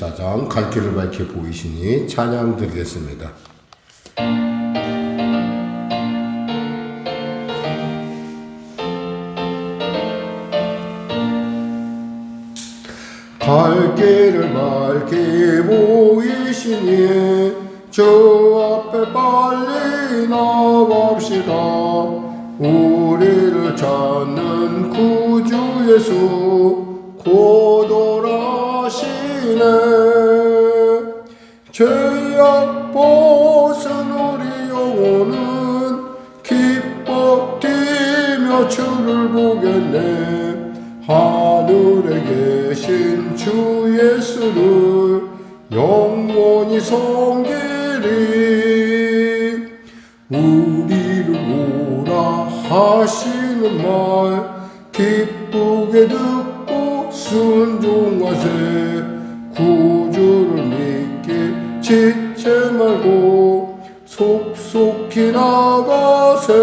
14장 갈 길을 밝혀 보이시니 찬양 드리겠습니다. 갈 길을 밝히 보이시니 저 앞에 빨리 나갑시다. 우리를 찾는 구주 예수 곧 오라시네. 죄악 벗은 우리 영혼은 기뻐 뛰며 주를 보겠네. 하늘에 계신 주 예수를 영원히 섬기리. 우리를 오라 하시는 말 기쁘게 듣고 순종하세. 구주를 믿기 지체 말고 속속히 나가세.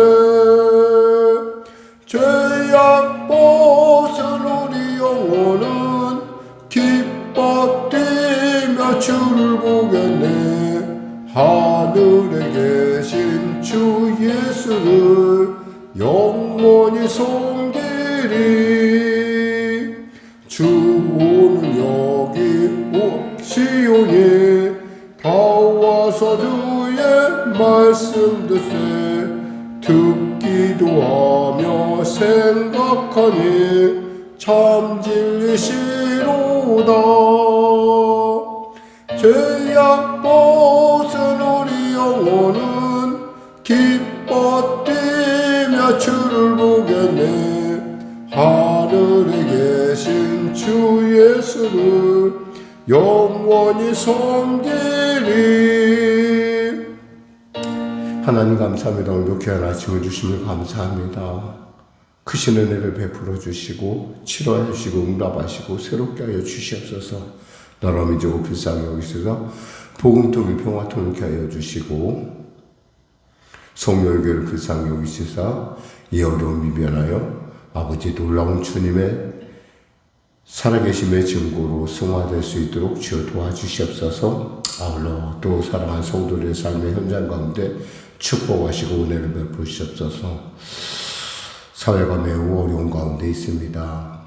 죄악 벗은 우리 영혼은 기뻐 뛰며 주를 보겠네. 하늘에 계신 주 예수를 영원히 섬기리. 주 오늘 여기 시온에 다 와서 주의 말씀 듣세. 듣기도 하며 생각하니 참 진리시로다. 죄악 벗은 우리 영혼은 기뻐 뛰며 주를 보겠네. 하늘에 계신 주 예수를 영원히 섬기리. 하나님 감사합니다. 오늘도 귀한 아침을 주시며 감사합니다. 크신 은혜를 베풀어 주시고 치료해 주시고 응답하시고 새롭게 하여 주시옵소서. 나라와 민족을 불쌍히 여기셔서 복음통일 평화통일케 하여 주시고 성령교회를 불쌍히 여기시사 이 어려움이 변하여 아버지 놀라운 주님의 살아계심의 증거로 승화될 수 있도록 주여 도와주시옵소서. 아울러 또 사랑하는 성도들의 삶의 현장 가운데 축복하시고 은혜를 베푸시옵소서. 사회가 매우 어려운 가운데 있습니다.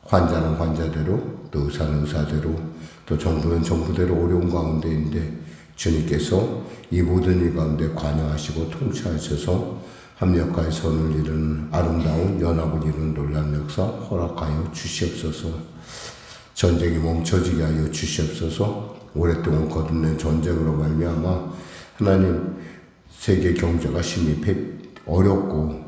환자는 환자대로, 또 의사는 의사대로, 또 정부는 정부대로 어려운 가운데인데 주님께서 이 모든 일 가운데 관여하시고 통치하셔서 합력하여 선을 이루는 아름다운 연합을 이루는 놀라운 역사 허락하여 주시옵소서. 전쟁이 멈춰지게 하여 주시옵소서. 오랫동안 거듭낸 전쟁으로 말미암아 하나님 세계 경제가 심히 어렵고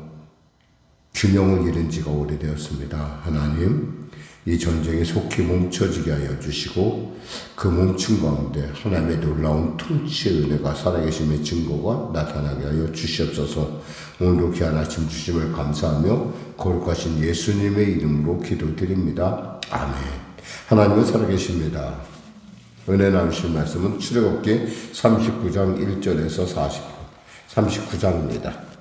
균형을 잃은 지가 오래되었습니다. 하나님 이 전쟁이 속히 멈춰지게 하여 주시고 그 멈춤 가운데 하나님의 놀라운 통치의 은혜가 살아계심의 증거가 나타나게 하여 주시옵소서. 오늘도 귀한 아침 주심을 감사하며 거룩하신 예수님의 이름으로 기도드립니다. 아멘. 하나님은 살아계십니다. 은혜 나누실 말씀은 출애굽기 39장 1절에서 40절 39장입니다.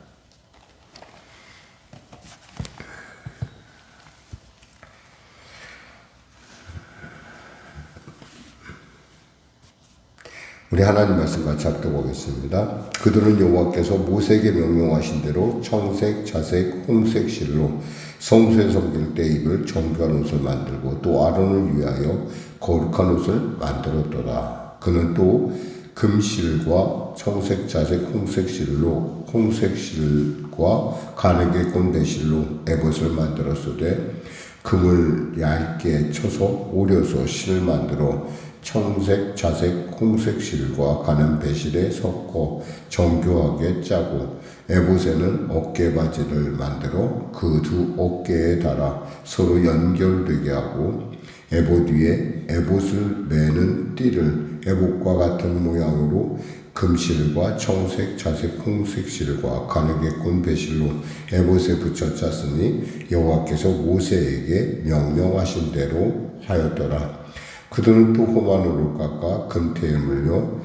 우리 하나님 말씀 같이 합독하겠습니다. 그들은 여호와께서 모세에게 명령하신 대로 청색, 자색, 홍색 실로 성소에 섬길 때 입을 정결한 옷을 만들고 또 아론을 위하여 거룩한 옷을 만들었더라. 그는 또 금실과 청색, 자색, 홍색 실로 홍색 실과 가느게 꼰대 실로 에봇을 만들었으되 금을 얇게 쳐서 오려서 실을 만들어 청색, 자색, 홍색 실과 가는 배실에 섞어 정교하게 짜고 에봇에는 어깨바지를 만들어 그 두 어깨에 달아 서로 연결되게 하고 에봇 위에 에봇을 매는 띠를 에봇과 같은 모양으로 금실과 청색, 자색, 홍색 실과 가느게 꼰 배실로 에봇에 붙여 짰으니 여호와께서 모세에게 명령하신 대로 하였더라. 그들은 또 호마노를 깎아 금태에 물려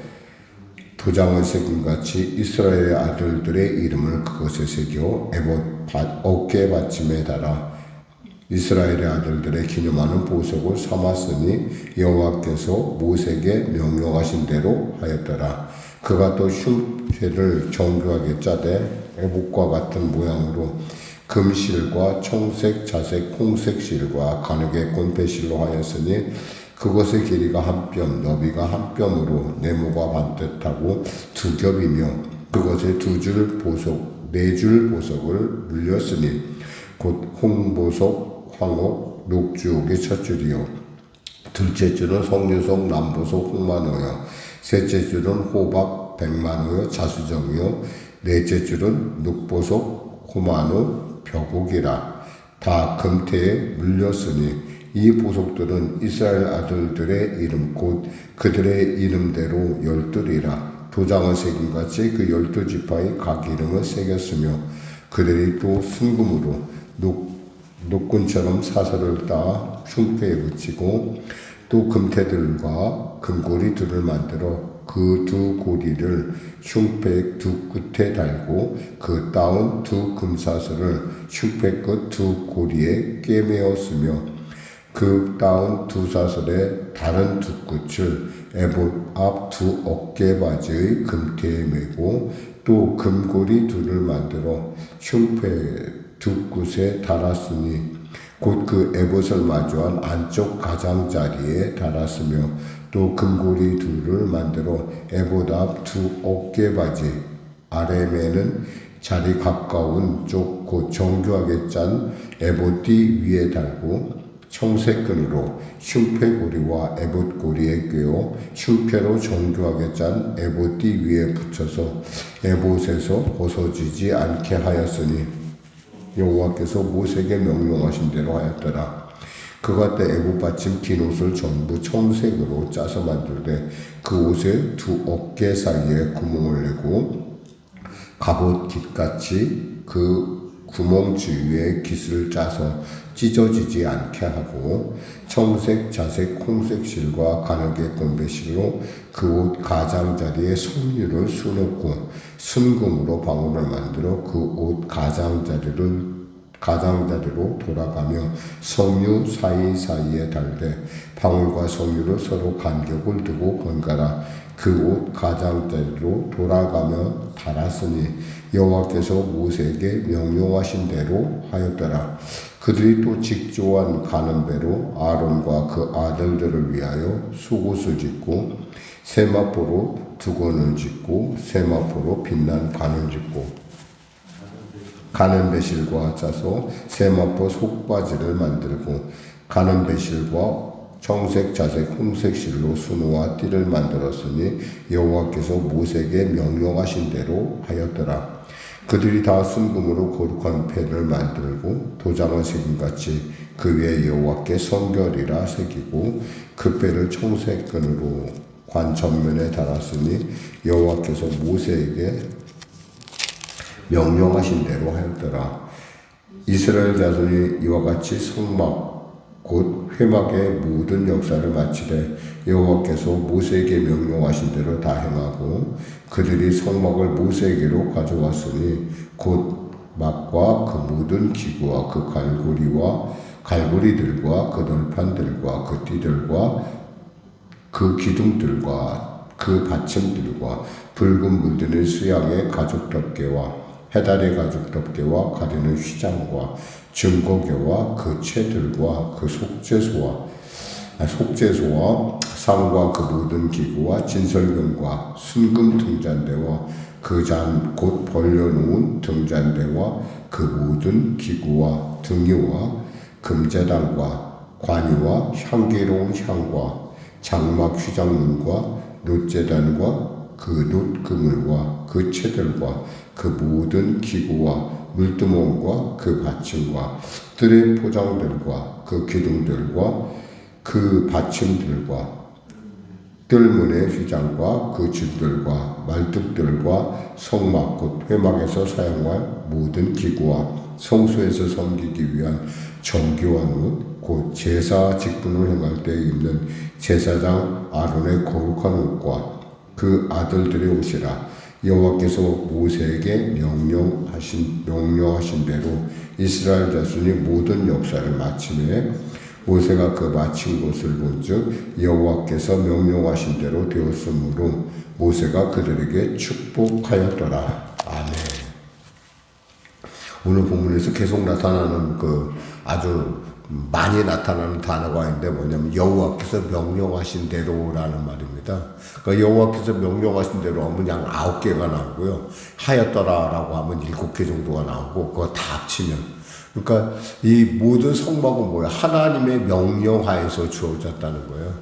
도장을 새김같이 이스라엘의 아들들의 이름을 그것에 새겨 에봇 어깨 받침에 달아 이스라엘의 아들들의 기념하는 보석을 삼았으니 여호와께서 모세에게 명령하신 대로 하였더라. 그가 또 흉패를 정교하게 짜되 에봇과 같은 모양으로 금실과 청색, 자색, 홍색 실과 가느게 꼰패실로 하였으니 그것의 길이가 한 뼘, 너비가 한 뼘으로 네모가 반듯하고 두 겹이며 그것에 두 줄 보석, 네 줄 보석을 물렸으니 곧 홍보석, 황옥, 녹주옥의 첫 줄이요. 둘째 줄은 석류석, 남보석, 홍만호요. 셋째 줄은 호박, 백만호요, 자수정이요. 넷째 줄은 눅보석, 호만호, 벽옥이라. 다 금태에 물렸으니 이 보석들은 이스라엘 아들들의 이름 곧 그들의 이름대로 12이라. 도장을 새김같이 그 12지파의 각 이름을 새겼으며 그들이 또 순금으로 녹군처럼 사슬을 따 흉패에 붙이고 또 금태들과 금고리 둘을 만들어 그 두 고리를 흉패 두 끝에 달고 그 따온 두 금사슬을 흉패 끝 두 고리에 꿰매었으며 그 따온 두 사슬의 다른 두 끝을 에봇 앞 두 어깨바지의 금태에 메고 또 금고리 둘을 만들어 흉패 두 끝에 달았으니 곧 그 에봇을 마주한 안쪽 가장자리에 달았으며 또 금고리 둘을 만들어 에봇 앞 두 어깨바지 아래매는 자리 가까운 쪽 곧 정교하게 짠 에봇띠 위에 달고 청색끈으로 흉패고리와 에봇고리에 꿰어 흉패로 정교하게 짠 에봇띠 위에 붙여서 에봇에서 벗어지지 않게 하였으니 여호와께서 모세에게 명령하신 대로 하였더라. 그가 때 에봇 받침 긴 옷을 전부 청색으로 짜서 만들되 그 옷에 두 어깨 사이에 구멍을 내고 갑옷 깃같이 그 구멍 주위에 깃을 짜서 찢어지지 않게 하고 청색, 자색, 홍색 실과 가느게 꼰배실로 그 옷 가장자리에 석류를 수놓고 순금으로 방울을 만들어 그 옷 가장자리로 돌아가며 석류 사이사이에 달되 방울과 석류를 서로 간격을 두고 번갈아 그 옷 가장자리로 돌아가며 달았으니 여호와께서 모세에게 명령하신 대로 하였더라. 그들이 또 직조한 가는 배로 아론과 그 아들들을 위하여 속옷을 짓고 세마포로 두건을 짓고 세마포로 빛난 관을 짓고 가는 배실과 짜서 세마포 속바지를 만들고 가는 배실과 청색, 자색, 홍색 실로 수노와 띠를 만들었으니 여호와께서 모세에게 명령하신 대로 하였더라. 그들이 다 순금으로 거룩한 패를 만들고 도장을 새김같이 그 위에 여호와께 성결이라 새기고 그 패를 청색끈으로 관 전면에 달았으니 여호와께서 모세에게 명령하신 대로 하였더라. 이스라엘 자손이 이와 같이 성막 곧 회막의 모든 역사를 마치되 여호와께서 모세에게 명령하신 대로 다 행하고 그들이 성막을 모세에게로 가져왔으니 곧 막과 그 모든 기구와 그 갈고리들과 그 널판들과 그 띠들과 그 기둥들과 그 받침들과 붉은 물드는 수양의 가죽덮개와 해달의 가죽덮개와 가리는 휘장과 증거교와 그 채들과 그 속죄소와 상과 그 모든 기구와 진설금과 순금 등잔대와 그 잔 곧 벌려놓은 등잔대와 그 모든 기구와 등유와 금제단과 관유와 향기로운 향과 장막 휘장문과 놋제단과 그 놋그물과 그 채들과 그 모든 기구와 물두멍과 그 받침과 뜰의 포장들과 그 기둥들과 그 받침들과 뜰문의 휘장과 그 줄들과 말뚝들과 성막 곧 회막에서 사용할 모든 기구와 성소에서 섬기기 위한 정교한 옷 곧 제사 직분을 행할 때 입는 제사장 아론의 거룩한 옷과 그 아들들의 옷이라. 여호와께서 모세에게 명령하신 대로 이스라엘 자손이 모든 역사를 마침에 모세가 그 마친 것을 본즉 여호와께서 명령하신 대로 되었으므로 모세가 그들에게 축복하였더라. 아멘. 오늘 본문에서 계속 나타나는 아주 많이 나타나는 단어가 있는데 뭐냐면 여호와께서 명령하신 대로라는 말입니다. 그러니까 여호와께서 명령하신 대로 하면 양 9개가 나오고요. 하였더라라고 하면 7개 정도가 나오고 그거 다 합치면 그러니까 이 모든 성막은 뭐야? 하나님의 명령하에서 주어졌다는 거예요.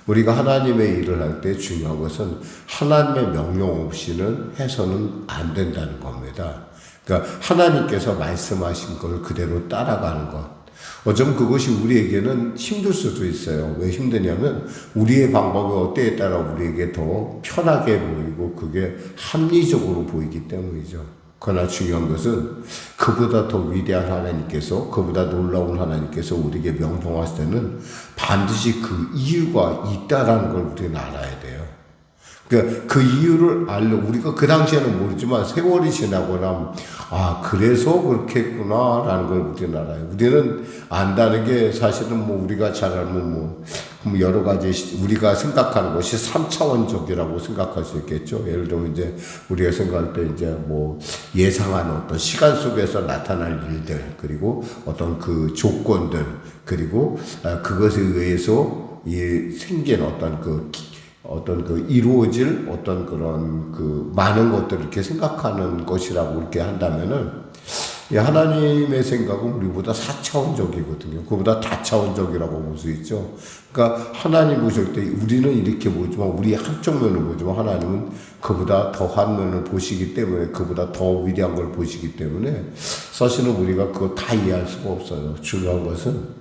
우리가 하나님의 일을 할 때 중요한 것은 하나님의 명령 없이는 해서는 안 된다는 겁니다. 그러니까 하나님께서 말씀하신 걸 그대로 따라가는 것. 어쩌면 그것이 우리에게는 힘들 수도 있어요. 왜 힘드냐면 우리의 방법이 때에 따라 우리에게 더 편하게 보이고 그게 합리적으로 보이기 때문이죠. 그러나 중요한 것은 그보다 더 위대한 하나님께서, 그보다 놀라운 하나님께서 우리에게 명령하실 때는 반드시 그 이유가 있다라는 걸 우리는 알아야 돼요. 그러니까 그 이유를 우리가 그 당시에는 모르지만 세월이 지나고 나면 그래서 그렇게 했구나라는 걸 우리는 알아요. 우리는 안다는 게 사실은 우리가 잘 알면 여러 가지 우리가 생각하는 것이 3차원적이라고 생각할 수 있겠죠. 예를 들면 이제 우리가 생각할 때 이제 예상하는 어떤 시간 속에서 나타날 일들, 그리고 어떤 그 조건들, 그리고 그것에 의해서 생긴 어떤 이루어질 어떤 그런 많은 것들을 이렇게 생각하는 것이라고 이렇게 한다면은 하나님의 생각은 우리보다 4차원적이거든요. 그보다 다차원적이라고 볼 수 있죠. 그러니까 하나님 보실 때 우리는 이렇게 보지만 우리 한쪽 면을 보지만 하나님은 그보다 더한 면을 보시기 때문에 그보다 더 위대한 걸 보시기 때문에 사실은 우리가 그거 다 이해할 수가 없어요. 중요한 것은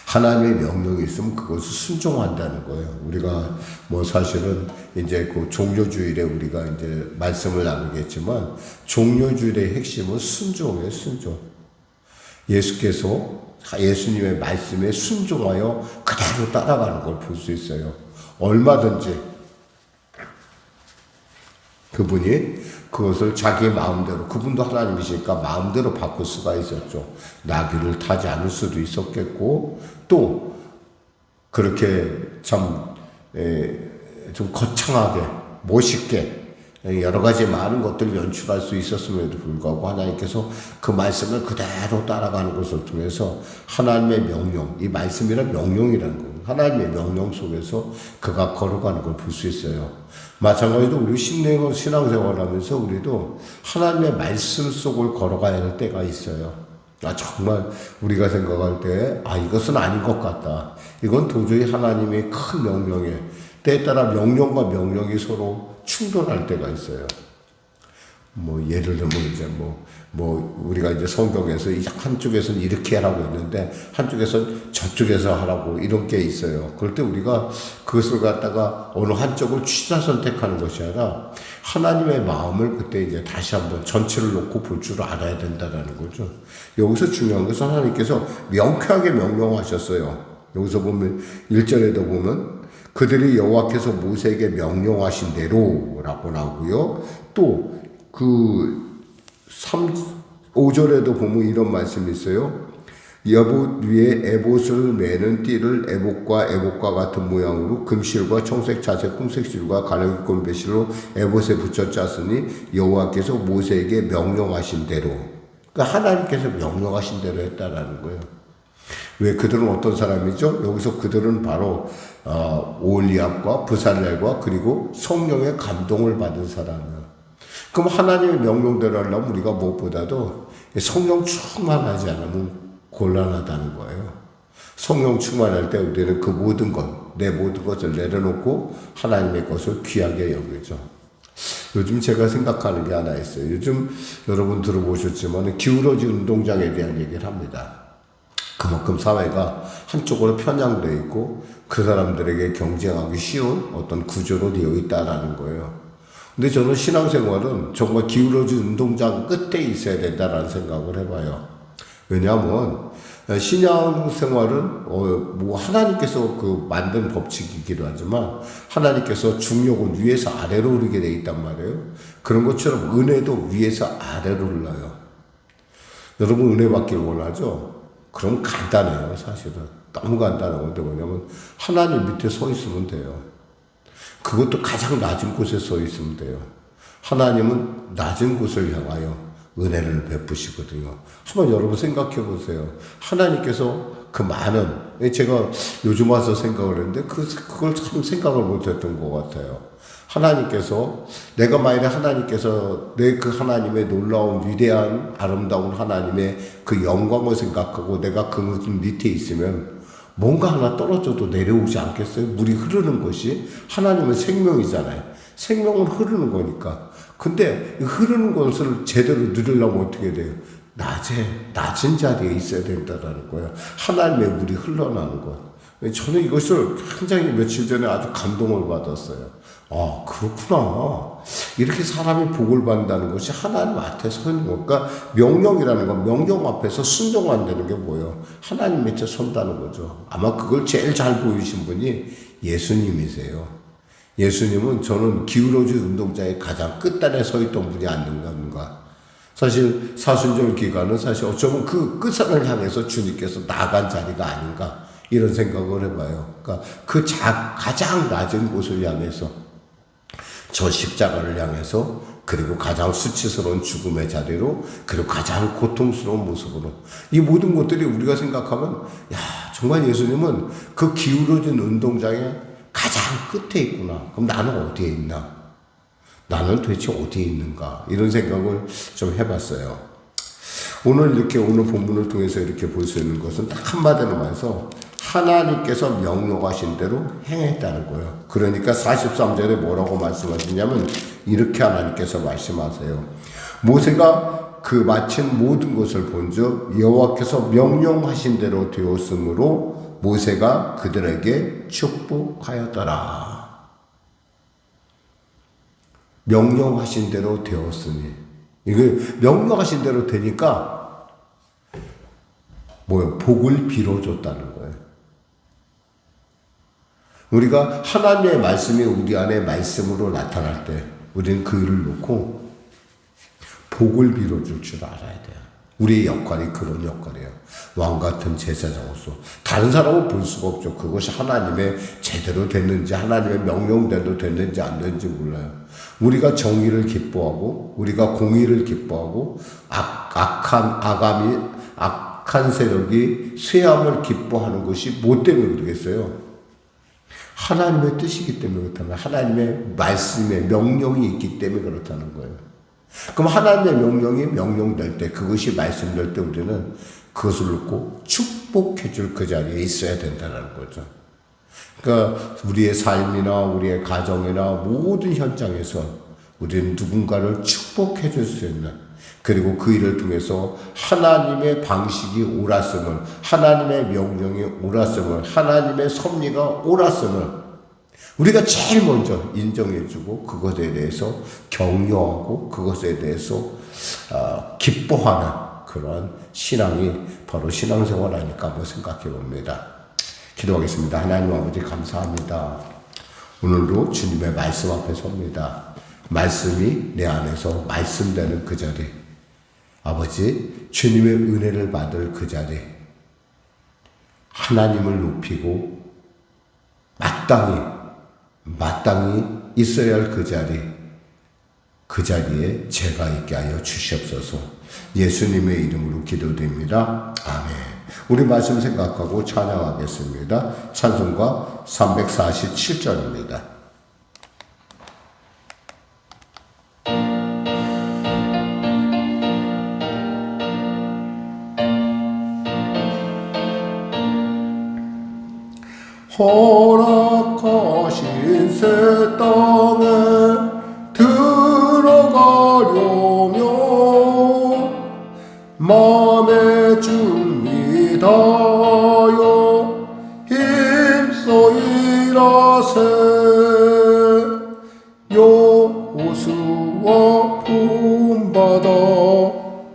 하나님의 명령이 있으면 그것을 순종한다는 거예요. 우리가 사실은 이제 그 종료주일에 우리가 이제 말씀을 나누겠지만 종료주일의 핵심은 순종이에요, 순종. 예수님의 말씀에 순종하여 그대로 따라가는 걸 볼 수 있어요. 얼마든지 그분이 그것을 자기 마음대로, 그분도 하나님이시니까 마음대로 바꿀 수가 있었죠. 나귀를 타지 않을 수도 있었겠고, 또 그렇게 좀 거창하게, 멋있게 여러 가지 많은 것들을 연출할 수 있었음에도 불구하고 하나님께서 그 말씀을 그대로 따라가는 것을 통해서 하나님의 명령, 이 말씀이란 명령이라는 거예요. 하나님의 명령 속에서 그가 걸어가는 걸 볼 수 있어요. 마찬가지로 우리 신앙생활 하면서 우리도 하나님의 말씀 속을 걸어가야 할 때가 있어요. 정말 우리가 생각할 때 이것은 아닌 것 같다. 이건 도저히 하나님의 큰 명령에 때에 따라 명령과 명령이 서로 충돌할 때가 있어요. 예를 들면 이제 우리가 이제 성경에서 한쪽에서는 이렇게 하라고 했는데 한쪽에서는 저쪽에서 하라고 이런 게 있어요. 그럴 때 우리가 그것을 갖다가 어느 한쪽을 취사 선택하는 것이 아니라 하나님의 마음을 그때 이제 다시 한번 전체를 놓고 볼 줄 알아야 된다는 거죠. 여기서 중요한 것은 하나님께서 명쾌하게 명령하셨어요. 여기서 보면 1절에도 보면 그들이 여호와께서 모세에게 명령하신 대로라고 나오고요. 또 5절에도 보면 이런 말씀이 있어요. 여봇 위에 에봇을 매는 띠를 에봇과 같은 모양으로 금실과 청색, 자색, 홍색 실과 가죽 곤배실로 에봇에 붙여 짰으니 여호와께서 모세에게 명령하신 대로. 그러니까 하나님께서 명령하신 대로 했다라는 거예요. 왜 그들은 어떤 사람이죠? 여기서 그들은 바로 오홀리압과 브살렐과 그리고 성령의 감동을 받은 사람이에요. 그럼 하나님의 명령대로 하려면 우리가 무엇보다도 성령 충만하지 않으면 곤란하다는 거예요. 성령 충만할 때 우리는 그 모든 것, 내 모든 것을 내려놓고 하나님의 것을 귀하게 여기죠. 요즘 제가 생각하는 게 하나 있어요. 요즘 여러분 들어보셨지만 기울어진 운동장에 대한 얘기를 합니다. 그만큼 사회가 한쪽으로 편향되어 있고 그 사람들에게 경쟁하기 쉬운 어떤 구조로 되어 있다는 거예요. 근데 저는 신앙생활은 정말 기울어진 운동장 끝에 있어야 된다는 생각을 해봐요. 왜냐하면 신앙 생활은 뭐 하나님께서 그 만든 법칙이기도 하지만 하나님께서 중력은 위에서 아래로 흐르게 돼 있단 말이에요. 그런 것처럼 은혜도 위에서 아래로 흘러요. 여러분 은혜 받기를 원하죠? 그럼 간단해요. 사실은 너무 간단한 건데 뭐냐면 하나님 밑에 서 있으면 돼요. 그것도 가장 낮은 곳에 서 있으면 돼요. 하나님은 낮은 곳을 향하여 은혜를 베푸시거든요. 한번 여러분 생각해 보세요. 하나님께서 그 많은, 제가 요즘 와서 생각을 했는데 그걸 참 생각을 못 했던 것 같아요. 하나님께서, 내가 만일에 하나님께서 내 그 하나님의 놀라운 위대한 아름다운 하나님의 그 영광을 생각하고 내가 그 밑에 있으면 뭔가 하나 떨어져도 내려오지 않겠어요? 물이 흐르는 것이 하나님은 생명이잖아요. 생명은 흐르는 거니까. 근데 흐르는 것을 제대로 누리려면 어떻게 돼요? 낮은 자리에 있어야 된다는 거예요. 하나님의 물이 흘러나는 것. 저는 이것을 굉장히 며칠 전에 아주 감동을 받았어요. 아, 그렇구나. 이렇게 사람이 복을 받는다는 것이 하나님 앞에 서 있는 것. 그러니까 명령이라는 건 명령 앞에서 순종한다는 게 뭐예요? 하나님 밑에 선다는 거죠. 아마 그걸 제일 잘 보이신 분이 예수님이세요. 예수님은 저는 기울어진 운동장의 가장 끝단에 서 있던 분이 아닌가. 사실 사순절 기간은 사실 어쩌면 그 끝선을 향해서 주님께서 나간 자리가 아닌가 이런 생각을 해봐요. 그러니까 그 가장 낮은 곳을 향해서 저 십자가를 향해서 그리고 가장 수치스러운 죽음의 자리로 그리고 가장 고통스러운 모습으로 이 모든 것들이 우리가 생각하면 야 정말 예수님은 그 기울어진 운동장에 가장 끝에 있구나. 그럼 나는 어디에 있나? 나는 도대체 어디에 있는가? 이런 생각을 좀 해봤어요. 오늘 이렇게 오늘 본문을 통해서 이렇게 볼 수 있는 것은 딱 한마디로 말해서 하나님께서 명령하신 대로 행했다는 거예요. 그러니까 43절에 뭐라고 말씀하시냐면 이렇게 하나님께서 말씀하세요. 모세가 그 마친 모든 것을 본즉 여호와께서 명령하신 대로 되었으므로 모세가 그들에게 축복하였더라. 명령하신 대로 되었으니 이게 명령하신 대로 되니까 뭐요? 복을 빌어줬다는 거예요. 우리가 하나님의 말씀이 우리 안에 말씀으로 나타날 때 우리는 그 일을 놓고 복을 빌어줄 줄 알아야 돼요. 우리의 역할이 그런 역할이에요. 왕같은 제사장으로서 다른 사람은 볼 수가 없죠. 그것이 하나님의 제대로 됐는지 하나님의 명령대로 됐는지 안 됐는지 몰라요. 우리가 정의를 기뻐하고 우리가 공의를 기뻐하고 악한 세력이 쇠함을 기뻐하는 것이 뭐 때문에 그러겠어요? 하나님의 뜻이기 때문에 그렇다는 거예요. 하나님의 말씀에 명령이 있기 때문에 그렇다는 거예요. 그럼 하나님의 명령이 명령될 때 그것이 말씀될 때 우리는 그것을 놓고 축복해 줄 그 자리에 있어야 된다는 거죠. 그러니까 우리의 삶이나 우리의 가정이나 모든 현장에서 우리는 누군가를 축복해 줄 수 있는 그리고 그 일을 통해서 하나님의 방식이 옳았음을 하나님의 명령이 옳았음을 하나님의 섭리가 옳았음을 우리가 제일 먼저 인정해주고 그것에 대해서 격려하고 그것에 대해서 기뻐하는 그런 신앙이 바로 신앙생활 아닐까 한번 생각해 봅니다. 기도하겠습니다. 하나님 아버지 감사합니다. 오늘도 주님의 말씀 앞에 섭니다. 말씀이 내 안에서 말씀되는 그 자리 아버지 주님의 은혜를 받을 그 자리 하나님을 높이고 마땅히 있어야 할 그 자리에 제가 있게 하여 주시옵소서. 예수님의 이름으로 기도드립니다. 아멘. 우리 말씀 생각하고 찬양하겠습니다. 찬송가 347절입니다. 허락하신 새 땅에 들어가려면 마음의 준비 다하여 힘써 일하세. 여호수아 품받아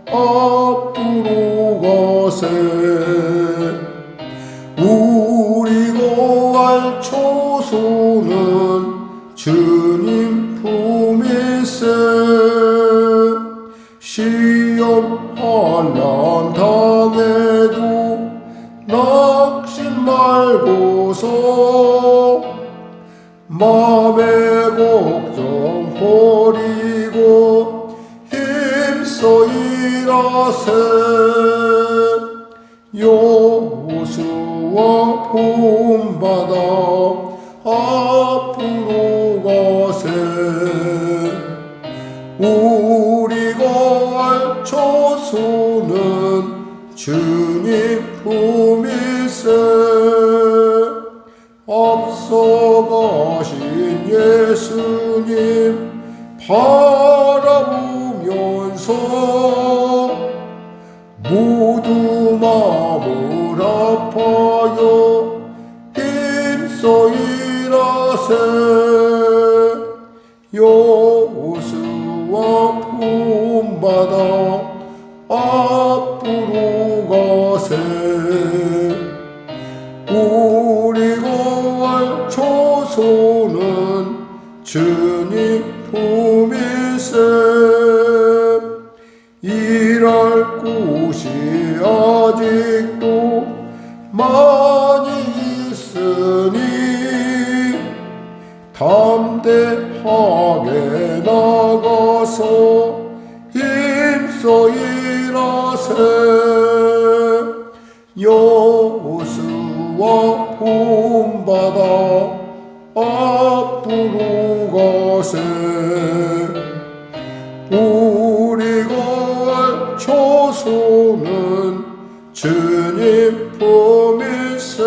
앞으로 가세. 주님 품일세. 시험 환난 당해도 낙심 말고서 맘의 걱정 버리고 힘써 일하세. 여호수아 본받아 앞으로 가세. 우리가 알 처소는 주님 품일세. 앞서가신 예수님 바라보면서 모두 마음을 아파요 힘써 일하세. 여호수아 본받아 앞으로 가세. 우리가 알 처소는 주님 품일세. 일할 곳이 아직도 많이 있으니 담대하게 나가서 힘써 일하세. 여호수아 본받아 앞으로 가세. 우리가 알 처소는 주님 품일세.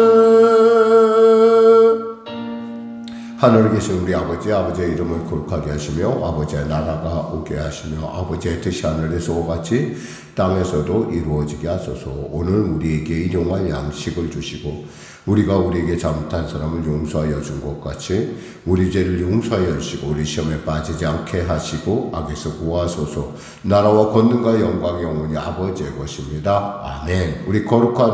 하늘에 계신 우리 아버지의 이름을 거룩하게 하시며 아버지의 나라가 오게 하시며 아버지의 뜻이 하늘에서 같이 땅에서도 이루어지게 하소서. 오늘 우리에게 일용할 양식을 주시고 우리가 우리에게 잘못한 사람을 용서하여 준 것 같이 우리 죄를 용서하여 주시고 우리 시험에 빠지지 않게 하시고 악에서 구하소서. 나라와 권능과 영광이 영원히 아버지의 것입니다. 아멘. 우리 거룩한